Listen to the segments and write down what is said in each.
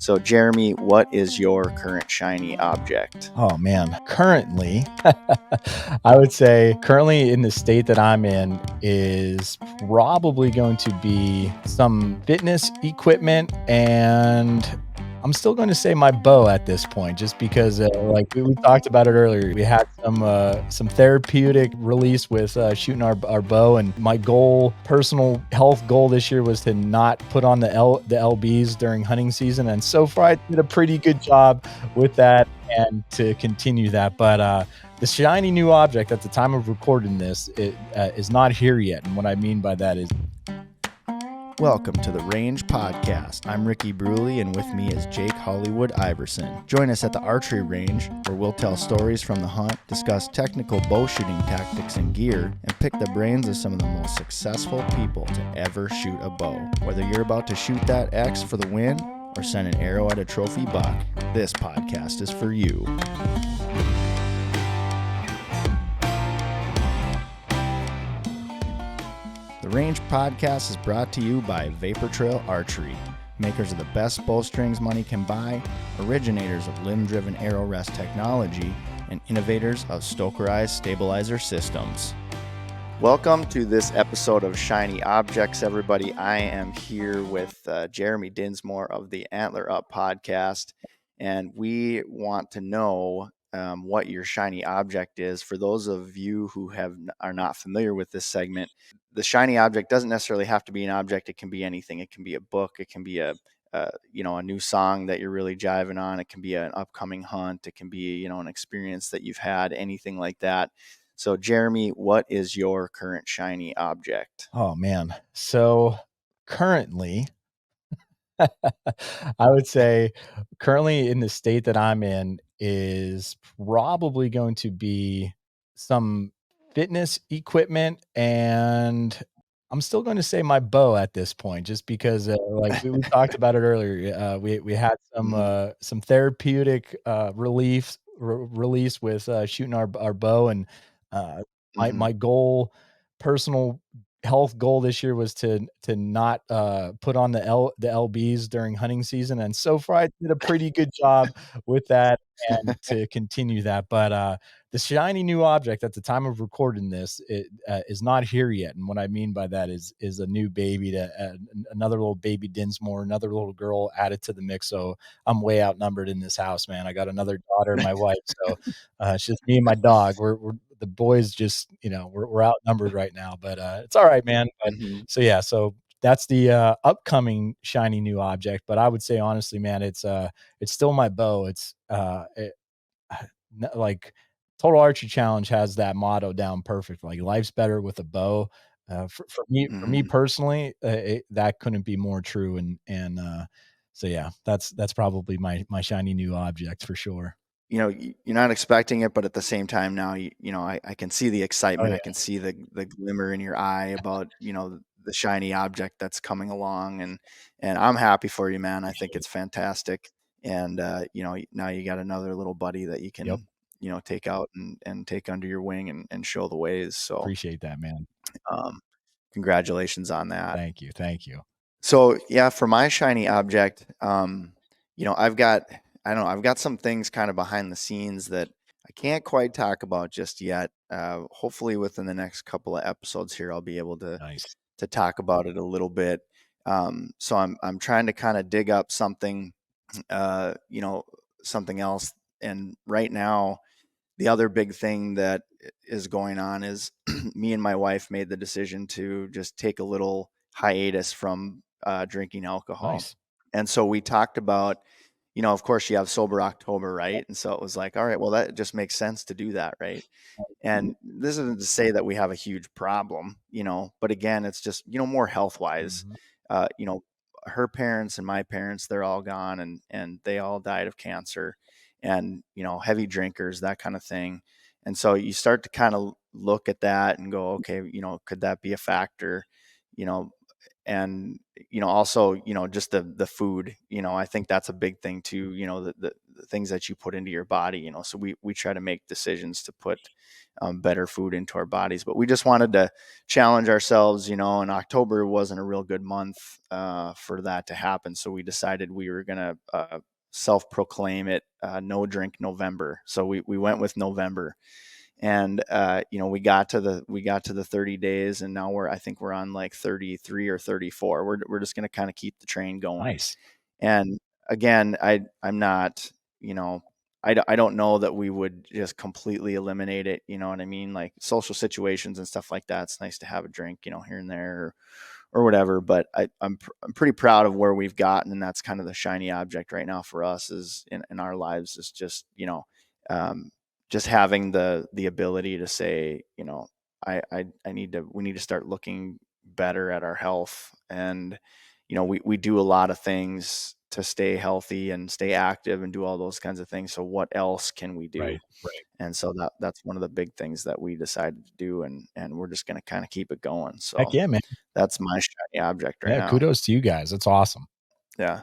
So, Jeremy, what is your current shiny object? Oh man, currently, I would say currently in the state that I'm in is probably going to be some fitness equipment, and I'm still going to say my bow at this point, just because like we talked about it earlier. We had some therapeutic release with shooting our bow, and my personal health goal this year was to not put on the lbs during hunting season, and so far I did a pretty good job with that and to continue that. But the shiny new object at the time of recording this is not here yet. And what I mean by that is, Welcome to the Range Podcast. I'm Ricky Bruley, and with me is Jake Hollywood Iverson. Join us at the Archery range, where we'll tell stories from the hunt, discuss technical bow shooting tactics and gear, and pick the brains of some of the most successful people to ever shoot a bow. Whether you're about to shoot that X for the win or send an arrow at a trophy buck, this podcast is for you. The Range Podcast is brought to you by Vapor Trail Archery, makers of the best bowstrings money can buy, originators of limb-driven arrow rest technology, and innovators of Stokerized stabilizer systems. Welcome to this episode of Shiny Objects, everybody. I am here with Jeremy Dinsmore of the Antler Up podcast, and we want to know what your shiny object is. For those of you who are not familiar with this segment, the shiny object doesn't necessarily have to be an object. It can be anything. It can be a book. It can be a new song that you're really jiving on. It can be an upcoming hunt. It can be, an experience that you've had, anything like that. So, Jeremy, what is your current shiny object? oh man, so currently, I would say currently in the state that I'm in is probably going to be some fitness equipment, and I'm still going to say my bow at this point, just because like we talked about it earlier. We had some therapeutic release with shooting our bow, and uh, my personal health goal this year was to not put on the lbs during hunting season, and so far I did a pretty good job with that and to continue that. But the shiny new object at the time of recording this is not here yet. And what I mean by that is a new baby, another little baby Dinsmore, another little girl added to the mix. So I'm way outnumbered in this house, man. I got another daughter and my wife, so it's just me and my dog. We're the boys, just we're outnumbered right now, but it's all right, man. But so that's the upcoming shiny new object. But I would say honestly, man, it's still my bow. It's like Total Archery Challenge has that motto down perfect. Like, life's better with a bow. For me personally, that couldn't be more true. So yeah, that's probably my shiny new object for sure. You're not expecting it, but at the same time now, I can see the excitement. Oh, I can see the glimmer in your eye about, the shiny object that's coming along. And I'm happy for you, man. I think it's fantastic. And, now you got another little buddy that you can, Yep. take out and take under your wing and show the ways. So, Appreciate that, man. Congratulations on that. Thank you. So yeah, for my shiny object, I've got some things kind of behind the scenes that I can't quite talk about just yet. Hopefully within the next couple of episodes here, I'll be able to Nice. talk about it a little bit. So I'm trying to kind of dig up something, something else. And right now, the other big thing that is going on is me and my wife made the decision to just take a little hiatus from drinking alcohol. Nice. And so we talked about, of course you have sober October, right? And so it was like, all right, well, that just makes sense to do that, right? And this isn't to say that we have a huge problem, but again, it's just, more health wise. Her parents and my parents, they're all gone, and they all died of cancer, and, heavy drinkers, that kind of thing. And so you start to kind of look at that and go, okay, could that be a factor? And, also, just the food, I think that's a big thing too, the things that you put into your body, you know. So we try to make decisions to put better food into our bodies. But we just wanted to challenge ourselves, you know, and October wasn't a real good month for that to happen. So we decided we were going to self-proclaim it No Drink November. So we went with November. And you know, we got to the 30 days, and now I think we're on like 33 or 34. We're just going to kind of keep the train going. Nice. And again, I'm not, you know, I don't know that we would just completely eliminate it. You know what I mean? Like social situations and stuff like that, it's nice to have a drink, you know, here and there, or whatever. But I'm pretty proud of where we've gotten, and that's kind of the shiny object right now for us is in our lives, is just, you know, um, just having the ability to say, you know, we need to start looking better at our health. And you know, we do a lot of things to stay healthy and stay active and do all those kinds of things. So what else can we do? Right. And so that's one of the big things that we decided to do, and we're just going to kind of keep it going. Heck So yeah, man. that's my shiny object right Yeah, now. kudos to you guys. That's awesome. Yeah.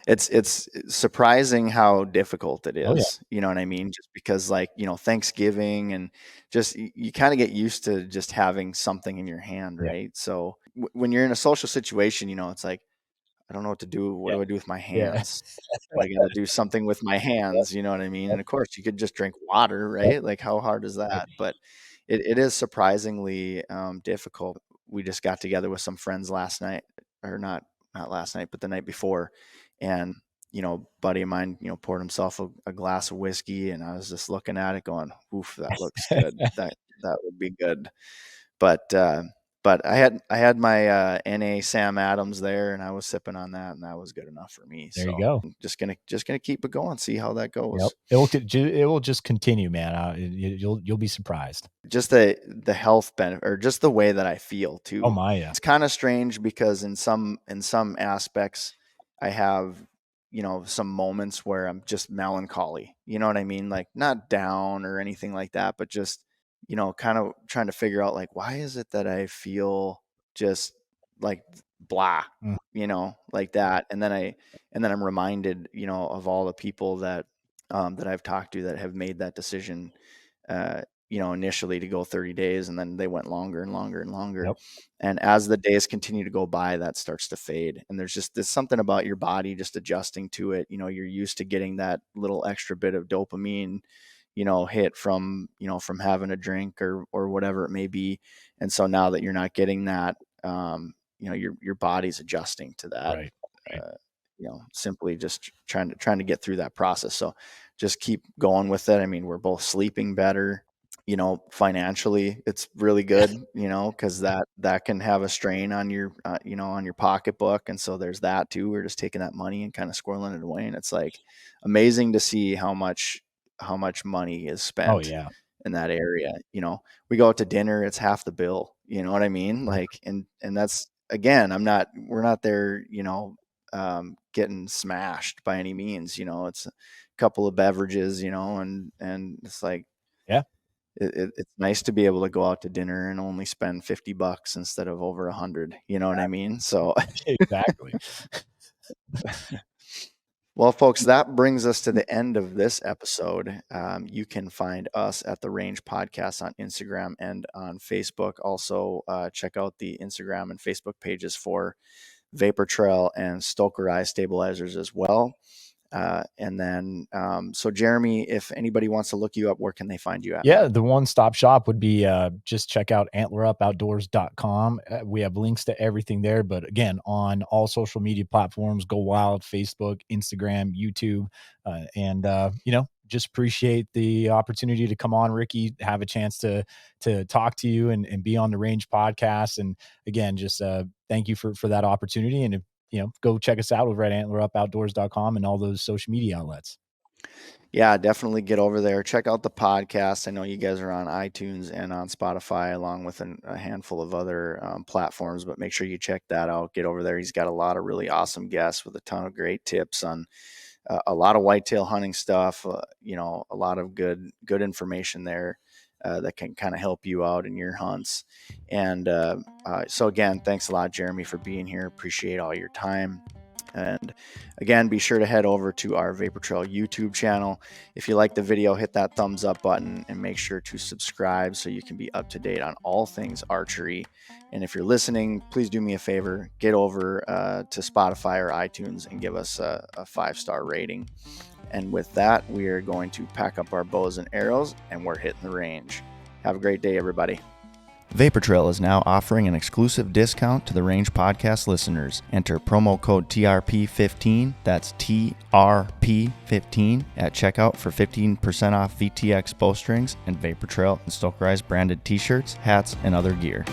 It's surprising how difficult it Oh, yeah. is. You know what I mean? Just because, like, you know, Thanksgiving, and just you kind of get used to just having something in your hand, Yeah. right? So when you're in a social situation, you know, it's like, I don't know what to do. What Yeah. do I do with my Yeah. hands? I got to do something with my Yep. hands. You know what I mean? And of course, you could just drink water, Yep. right? Like, how hard is Right. that? But it is surprisingly difficult. We just got together with some friends last night, or not last night, but the night before, and you know, buddy of mine, you know, poured himself a glass of whiskey, and I was just looking at it, going, "Oof, that looks good. That would be good." But I had my NA Sam Adams there, and I was sipping on that, and that was good enough for me. There you So go. just gonna keep it going, see how that Yep. goes. It will just continue, man. You'll be surprised. Just the health benefit, or just the way that I feel Oh too. my, yeah. It's kind of strange because in some aspects, I have, you know, some moments where I'm just melancholy. You know what I mean? Like, not down or anything like that, but just, you know, kind of trying to figure out, like, why is it that I feel just like blah, Mm, you know, like that. And then I'm reminded, you know, of all the people that that I've talked to that have made that decision, uh, you know, initially to go 30 days, and then they went longer and longer and longer. yep. And as the days continue to go by, that starts to fade. And there's something about your body just adjusting to it. You know, you're used to getting that little extra bit of dopamine, you know, hit from, you know, from having a drink or whatever it may be. And so now that you're not getting that, you know, your body's adjusting to that. Right. Right. Uh, you know, simply just trying to get through that process. So just keep going with it. I mean, we're both sleeping better. You know, financially, it's really good. You know, because that can have a strain on your, you know, on your pocketbook, and so there's that too. We're just taking that money and kind of squirreling it away, and it's like amazing to see how much money is Oh spent yeah. in that area. You know, we go out to dinner, it's half the bill. You know what I mean? Mhm. Like, and that's, again, we're not there, you know, getting smashed by any means. You know, it's a couple of beverages, you know, and it's like, Yeah. it's nice to be able to go out to dinner and only spend $50 instead of over 100. You know what I mean? So, Exactly. well, folks, that brings us to the end of this episode. You can find us at the Range Podcast on Instagram and on Facebook. Also, check out the Instagram and Facebook pages for Vapor Trail and Stokerized stabilizers as well. And then, so Jeremy, if anybody wants to look you up, where can they find you at, Yeah, man? the one-stop shop would be, just check out antlerupoutdoors.com. We have links to everything there, but again, on all social media platforms, go wild, Facebook, Instagram, YouTube, and, you know, just appreciate the opportunity to come on, Ricky, have a chance to talk to you and be on the Range podcast. And again, just, thank you for that opportunity. And if, you know, go check us out over at antlerupoutdoors.com and all those social media outlets. Yeah, definitely get over there. Check out the podcast. I know you guys are on iTunes and on Spotify, along with a handful of other platforms, but make sure you check that out. Get over there. He's got a lot of really awesome guests with a ton of great tips on a lot of whitetail hunting stuff. You know, a lot of good information there that can kind of help you out in your hunts. And so again, thanks a lot, Jeremy, for being here. Appreciate all your time. And again, be sure to head over to our Vapor Trail YouTube channel. If you like the video, hit that thumbs up button and make sure to subscribe so you can be up to date on all things archery. And if you're listening, please do me a favor, get over to Spotify or iTunes and give us a 5-star rating. And with that, we are going to pack up our bows and arrows and we're hitting the range. Have a great day, everybody. Vapor Trail is now offering an exclusive discount to the Range Podcast listeners. Enter promo code TRP15, that's TRP15, at checkout for 15% off VTX bowstrings and Vapor Trail and Stokerized branded t-shirts, hats, and other gear.